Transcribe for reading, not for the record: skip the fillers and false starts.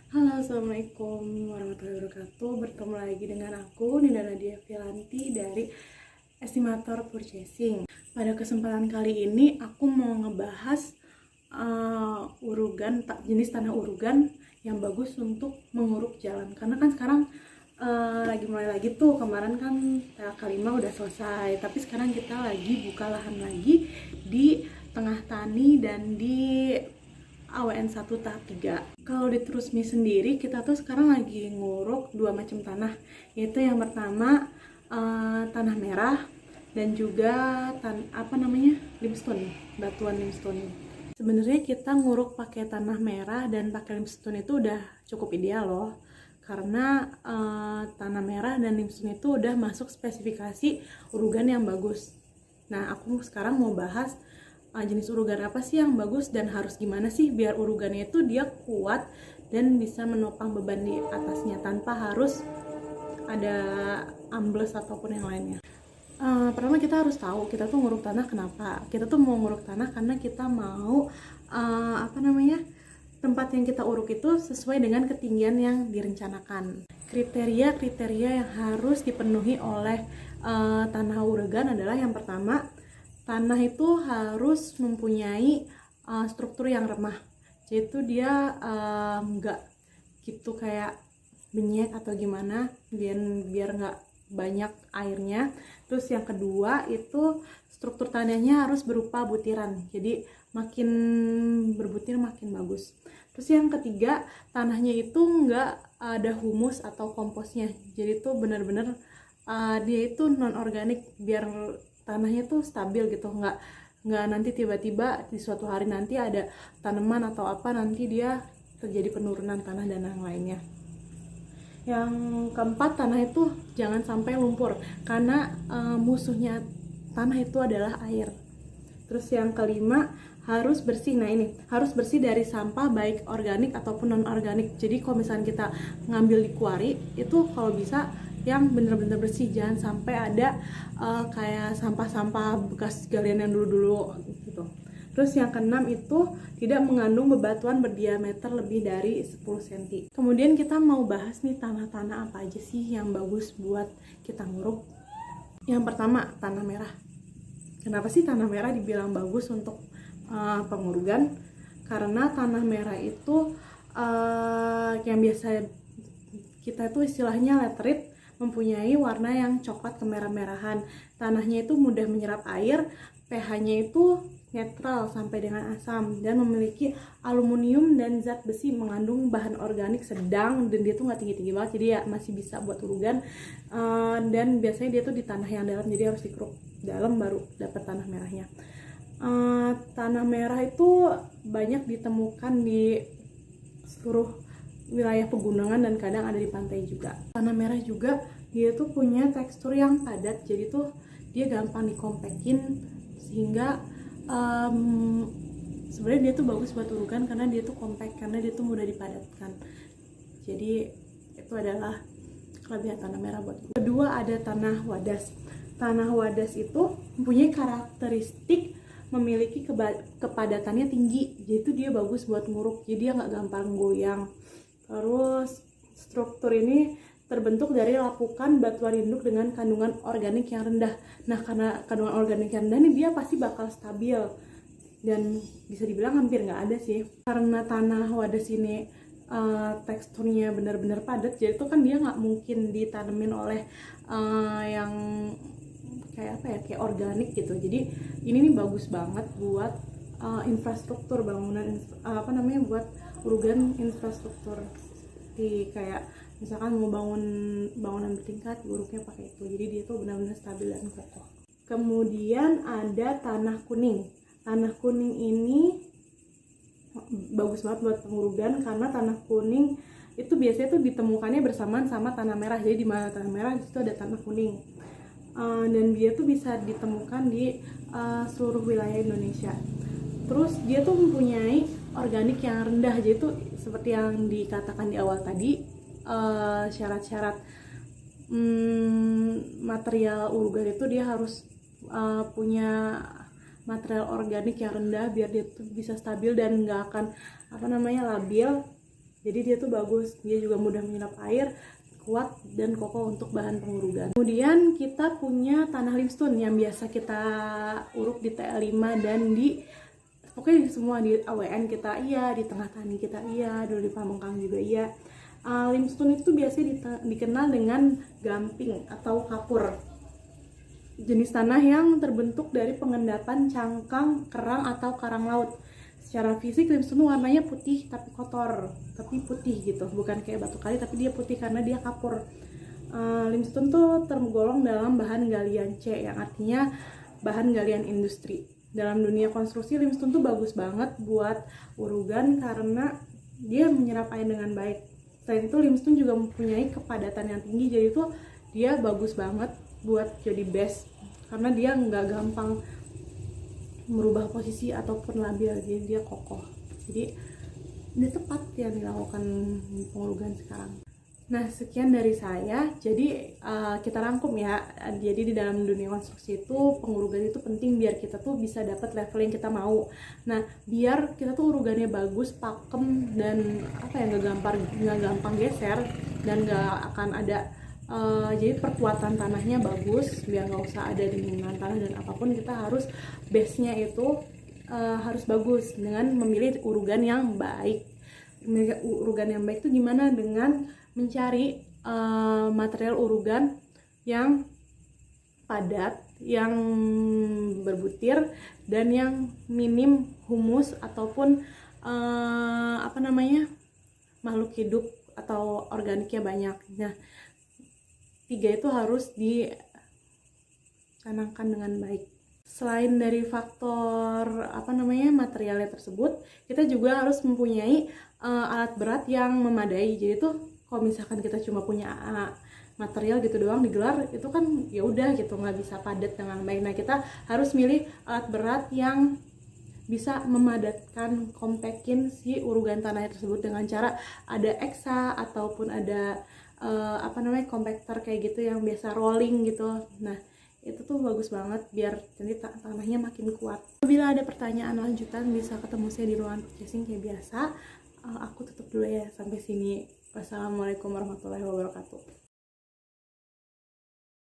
Halo, assalamualaikum warahmatullahi wabarakatuh. Bertemu lagi dengan aku Nida Nadia Filanti dari Estimator Purchasing. Pada kesempatan kali ini aku mau ngebahas jenis tanah urugan yang bagus untuk menguruk jalan. Karena kan sekarang lagi mulai lagi tuh, kemarin kan PLK 5 udah selesai, tapi sekarang kita lagi buka lahan lagi di Tengah Tani dan di AWN 1 tahap 3. Kalau di Trusmi sendiri kita tuh sekarang lagi nguruk dua macam tanah, yaitu yang pertama tanah merah dan juga limestone, batuan limestone. Sebenarnya kita nguruk pakai tanah merah dan pakai limestone itu udah cukup ideal loh, karena tanah merah dan limestone itu udah masuk spesifikasi urugan yang bagus. Nah, aku sekarang mau bahas jenis urugan apa sih yang bagus dan harus gimana sih biar urugannya itu dia kuat dan bisa menopang beban di atasnya tanpa harus ada ambles ataupun yang lainnya. Pertama kita harus tahu kita tuh nguruk tanah kenapa. Kita tuh mau nguruk tanah karena kita mau tempat yang kita uruk itu sesuai dengan ketinggian yang direncanakan. Kriteria yang harus dipenuhi oleh tanah urugan adalah yang pertama, tanah itu harus mempunyai struktur yang remah, yaitu dia nggak gitu kayak benyek atau gimana, biar nggak banyak airnya. Terus yang kedua itu struktur tanahnya harus berupa butiran, jadi makin berbutir makin bagus. Terus yang ketiga, tanahnya itu nggak ada humus atau komposnya, jadi itu benar-benar dia itu non organik, biar tanahnya tuh stabil gitu, nggak nanti tiba-tiba di suatu hari nanti ada tanaman atau apa, nanti dia terjadi penurunan tanah dan yang lainnya. Yang keempat, tanah itu jangan sampai lumpur, karena musuhnya tanah itu adalah air. Terus yang kelima, harus bersih. Nah, ini harus bersih dari sampah baik organik ataupun non organik. Jadi kalau misalnya kita ngambil di kuari itu kalau bisa yang bener-bener bersih, jangan sampai ada kayak sampah-sampah bekas galian yang dulu-dulu gitu. Terus yang keenam itu tidak mengandung bebatuan berdiameter lebih dari 10 cm. Kemudian kita mau bahas nih tanah-tanah apa aja sih yang bagus buat kita nguruk. Yang pertama, tanah merah. Kenapa sih tanah merah dibilang bagus untuk pengurugan? Karena tanah merah itu yang biasa kita itu istilahnya laterite, mempunyai warna yang coklat kemerah-merahan. Tanahnya itu mudah menyerap air, pH-nya itu netral sampai dengan asam, dan memiliki aluminium dan zat besi, mengandung bahan organik sedang, dan dia tuh nggak tinggi-tinggi banget, jadi ya masih bisa buat urugan. Dan biasanya dia tuh di tanah yang dalam, jadi harus dikeruk dalam baru dapat tanah merahnya. Tanah merah itu banyak ditemukan di seluruh wilayah pegunungan dan kadang ada di pantai juga. Tanah merah juga dia tuh punya tekstur yang padat, jadi tuh dia gampang dikompekin, sehingga sebenarnya dia tuh bagus buat urugan karena dia tuh compact, karena dia tuh mudah dipadatkan. Jadi itu adalah kelebihan tanah merah buat urugan. Kedua, ada tanah wadas. Tanah wadas itu mempunyai karakteristik memiliki kepadatannya tinggi, jadi itu dia bagus buat nguruk, jadi dia nggak gampang goyang. Terus struktur ini terbentuk dari lapukan batuan induk dengan kandungan organik yang rendah. Nah, karena kandungan organik yang rendah ini dia pasti bakal stabil, dan bisa dibilang hampir nggak ada sih. Karena tanah wadas ini teksturnya benar-benar padat, jadi itu kan dia nggak mungkin ditanemin oleh yang kayak organik gitu. Jadi ini nih bagus banget buat infrastruktur bangunan, buat urugan infrastruktur, di kayak misalkan mau bangun bangunan bertingkat, uruknya pakai itu, jadi dia tuh benar-benar stabil dan kokoh. Kemudian ada tanah kuning. Tanah kuning ini bagus banget buat pengurugan, karena tanah kuning itu biasanya tuh ditemukannya bersamaan sama tanah merah, jadi di mana tanah merah di situ ada tanah kuning. Dan dia tuh bisa ditemukan di seluruh wilayah Indonesia. Terus dia tuh mempunyai organik yang rendah, jadi tuh seperti yang dikatakan di awal tadi, syarat-syarat material urugan itu dia harus punya material organik yang rendah biar dia tuh bisa stabil dan nggak akan labil Jadi dia tuh bagus, dia juga mudah menyerap air, kuat dan kokoh untuk bahan pengurugan. Kemudian kita punya tanah limestone yang biasa kita uruk di TL5 dan di pokoknya semua di AWN kita iya, di Tengah Tani kita iya, dulu di Pamengkang juga iya. Limestone itu biasanya dikenal dengan gamping atau kapur. Jenis tanah yang terbentuk dari pengendapan cangkang, kerang atau karang laut. Secara fisik limestone warnanya putih tapi kotor, tapi putih gitu, bukan kayak batu kali tapi dia putih karena dia kapur. Limestone tuh tergolong dalam bahan galian C yang artinya bahan galian industri. Dalam dunia konstruksi limestone tuh bagus banget buat urugan karena dia menyerap air dengan baik. Selain itu limestone juga mempunyai kepadatan yang tinggi, jadi tuh dia bagus banget buat jadi base karena dia nggak gampang merubah posisi ataupun labil, jadi dia kokoh. Jadi dia tepat yang dilakukan pengurugan sekarang. Nah, sekian dari saya. Jadi kita rangkum ya. Jadi di dalam dunia konstruksi itu pengurugan itu penting biar kita tuh bisa dapat level yang kita mau. Nah, biar kita tuh urugannya bagus, pakem dan nggak gampang geser dan nggak akan ada jadi perkuatan tanahnya bagus, biar nggak usah ada dindingan tanah dan apapun, kita harus base-nya itu harus bagus dengan memilih urugan yang baik. Urugan yang baik itu gimana? Dengan mencari material urugan yang padat, yang berbutir dan yang minim humus ataupun makhluk hidup atau organiknya banyak. Nah, 3 itu harus dicanangkan dengan baik. Selain dari faktor materialnya tersebut, kita juga harus mempunyai alat berat yang memadai. Jadi tuh kalau misalkan kita cuma punya material gitu doang digelar, itu kan ya udah gitu, nggak bisa padat dengan baik. Nah, kita harus milih alat berat yang bisa memadatkan, compactin si urugan tanah tersebut dengan cara ada eksa ataupun ada compactor kayak gitu yang biasa rolling gitu. Nah, itu tuh bagus banget biar nanti tanahnya makin kuat. Bila ada pertanyaan lanjutan bisa ketemu saya di ruangan purchasing kayak biasa. Aku tutup dulu ya sampai sini. Wassalamualaikum warahmatullahi wabarakatuh.